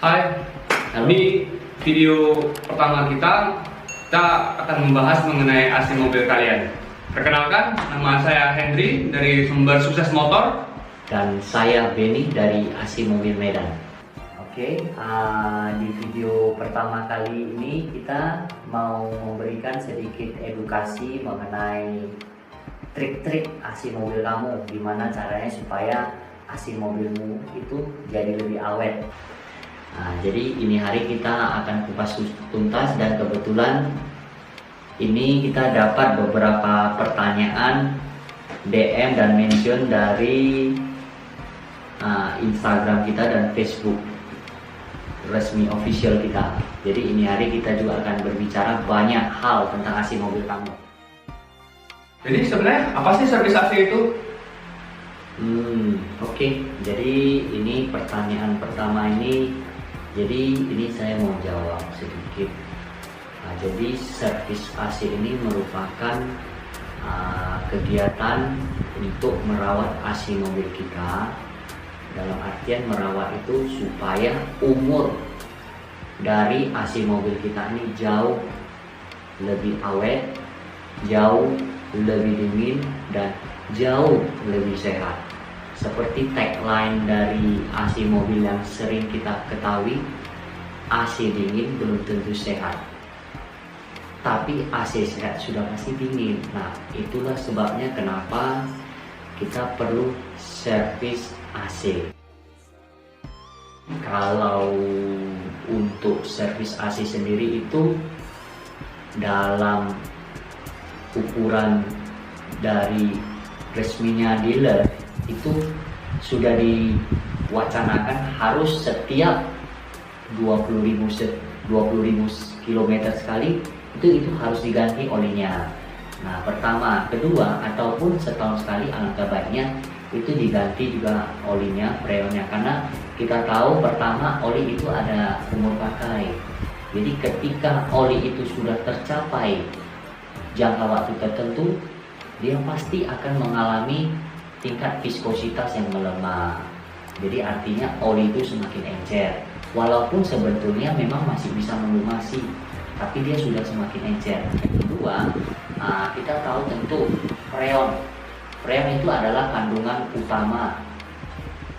Hai, Halo. di video pertama kita akan membahas mengenai AC mobil kalian. Perkenalkan, nama saya Hendry dari Sumber Sukses Motor. Dan saya Benny dari AC Mobil Medan. Oke, di video pertama kali ini kita mau memberikan sedikit edukasi mengenai trik-trik AC mobil kamu, gimana caranya supaya AC mobilmu itu jadi lebih awet. Jadi ini hari kita akan kupas tuntas, dan kebetulan ini kita dapat beberapa pertanyaan DM dan mention dari Instagram kita dan Facebook resmi official kita. Jadi ini hari kita juga akan berbicara banyak hal tentang AC mobil kamu. Jadi sebenarnya apa sih servis AC itu? Oke. Jadi ini pertanyaan pertama ini. Jadi ini saya mau jawab sedikit. Jadi servis AC ini merupakan kegiatan untuk merawat AC mobil kita. Dalam artian merawat itu supaya umur dari AC mobil kita ini jauh lebih awet, jauh lebih dingin, dan jauh lebih sehat. Seperti tagline dari AC mobil yang sering kita ketahui, AC dingin belum tentu sehat, tapi AC sehat sudah pasti dingin. Nah, itulah sebabnya kenapa kita perlu servis AC. Kalau untuk servis AC sendiri itu dalam ukuran dari resminya dealer itu sudah diwacanakan harus setiap 20.000 km sekali itu harus diganti olinya. Nah, pertama, kedua, ataupun setahun sekali alangkah baiknya itu diganti juga olinya, freonnya, karena kita tahu pertama oli itu ada umur pakai. Jadi ketika oli itu sudah tercapai jangka waktu tertentu, dia pasti akan mengalami tingkat viskositas yang melemah. Jadi artinya oli itu semakin encer. Walaupun sebetulnya memang masih bisa melumasi, tapi dia sudah semakin encer. Kedua, kita tahu tentu freon. Freon itu adalah kandungan utama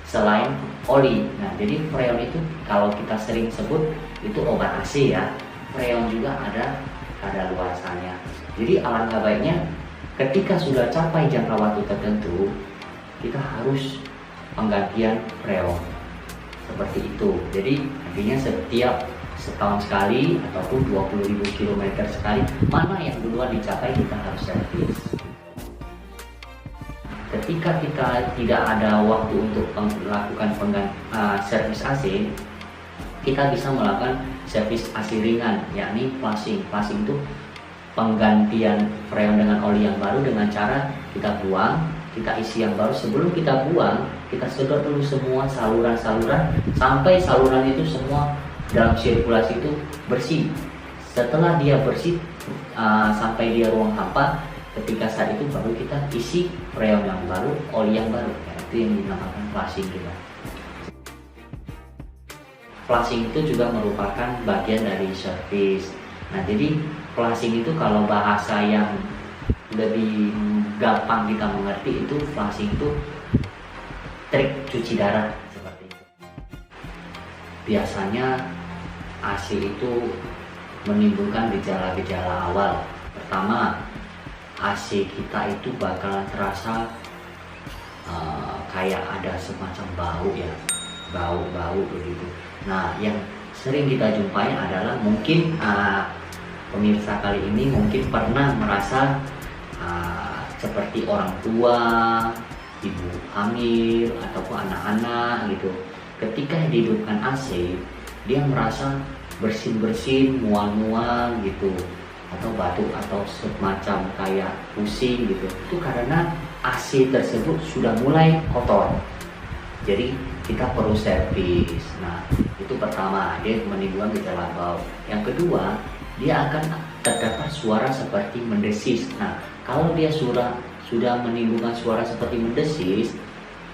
selain oli. Nah, jadi freon itu kalau kita sering sebut itu obat AC ya. Freon juga ada kadaluarsanya. Jadi alangkah baiknya ketika sudah capai jangka waktu tertentu, kita harus penggantian freon seperti itu. Jadi artinya setiap setahun sekali ataupun 20.000 km sekali, mana yang duluan dicapai kita harus servis. Ketika kita tidak ada waktu untuk melakukan servis AC, kita bisa melakukan servis AC ringan, yakni flushing. Flushing itu penggantian freon dengan oli yang baru dengan cara kita buang, kita isi yang baru. Sebelum kita buang, kita sedot dulu semua saluran-saluran sampai saluran itu semua dalam sirkulasi itu bersih. Setelah dia bersih sampai dia ruang hampa, ketika saat itu baru kita isi freon yang baru, oli yang baru. Ya, itu yang dinamakan flushing kita. Flushing itu juga merupakan bagian dari servis. Nah, jadi flushing itu kalau bahasa yang lebih gampang kita mengerti itu flushing itu trik cuci darah seperti itu. Biasanya AC itu menimbulkan gejala-gejala awal. Pertama, AC kita itu bakalan terasa kayak ada semacam bau ya, bau begitu. Nah, yang sering kita jumpai adalah mungkin pemirsa kali ini mungkin pernah merasa seperti orang tua, ibu hamil, ataupun anak-anak gitu. Ketika dihidupkan AC, dia merasa bersin-bersin, mual-mual gitu, atau batuk atau semacam kayak pusing gitu. Itu karena AC tersebut sudah mulai kotor. Jadi kita perlu servis. Nah, itu pertama, dia menimbulkan gejala bau. Yang kedua, dia akan terdapat suara seperti mendesis. Nah, kalau dia sudah menimbulkan suara seperti mendesis,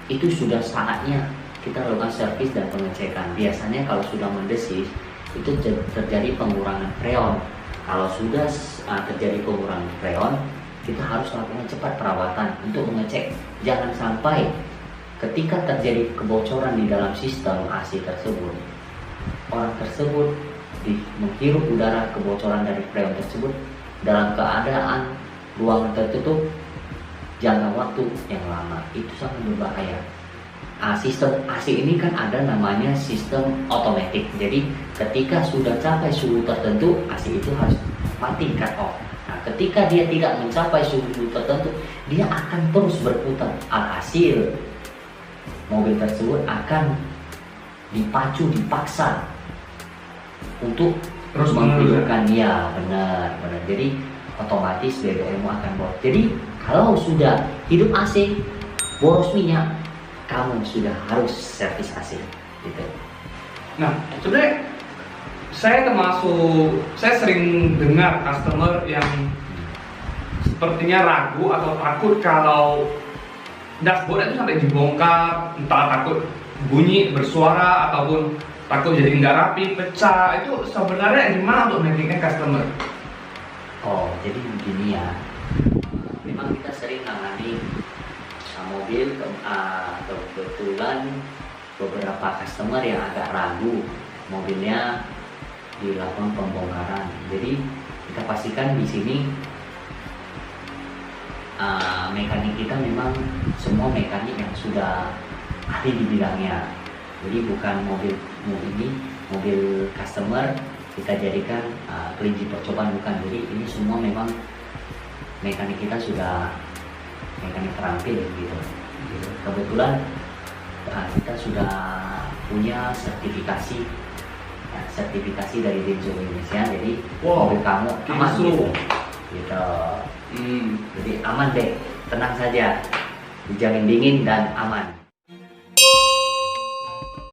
itu sudah saatnya kita lakukan servis dan pengecekan. Biasanya kalau sudah mendesis itu terjadi pengurangan freon. Kalau sudah terjadi pengurangan freon, kita harus lakukan cepat perawatan untuk mengecek. Jangan sampai ketika terjadi kebocoran di dalam sistem AC tersebut, orang tersebut menghirup udara kebocoran dari freon tersebut dalam keadaan ruangan tertutup jangka waktu yang lama. Itu sangat berbahaya. Sistem AC ini kan ada namanya sistem otomatis. Jadi ketika sudah capai suhu tertentu, AC itu harus mati, cut off. Nah, ketika dia tidak mencapai suhu tertentu, dia akan terus berputar. Alhasil mobil tersebut akan dipaksa untuk Terus menghidupkan. Ya benar. Jadi otomatis BBM akan boros. Jadi kalau sudah hidup AC, boros minyak, kamu sudah harus servis AC gitu. Nah, sebenarnya saya sering dengar customer yang sepertinya ragu atau takut kalau dashboard itu sampai dibongkar, entah takut bunyi bersuara ataupun takut jadi nggak rapi, pecah. Itu sebenarnya gimana untuk meyakinkan customer? Oh, jadi begini ya. Memang kita sering nangani mobil, kebetulan beberapa customer yang agak ragu mobilnya dilakukan pembongkaran. Jadi kita pastikan di sini mekanik kita memang semua mekanik yang sudah ahli di bidangnya. Jadi bukan mobil customer kita jadikan kelinci percobaan, bukan. Jadi ini semua memang mekanik kita sudah mekanik terampil gitu. Kebetulan kita sudah punya sertifikasi dari Denso Indonesia. Jadi mobil kamu aman gitu. Jadi aman deh, tenang saja, dijamin dingin dan aman.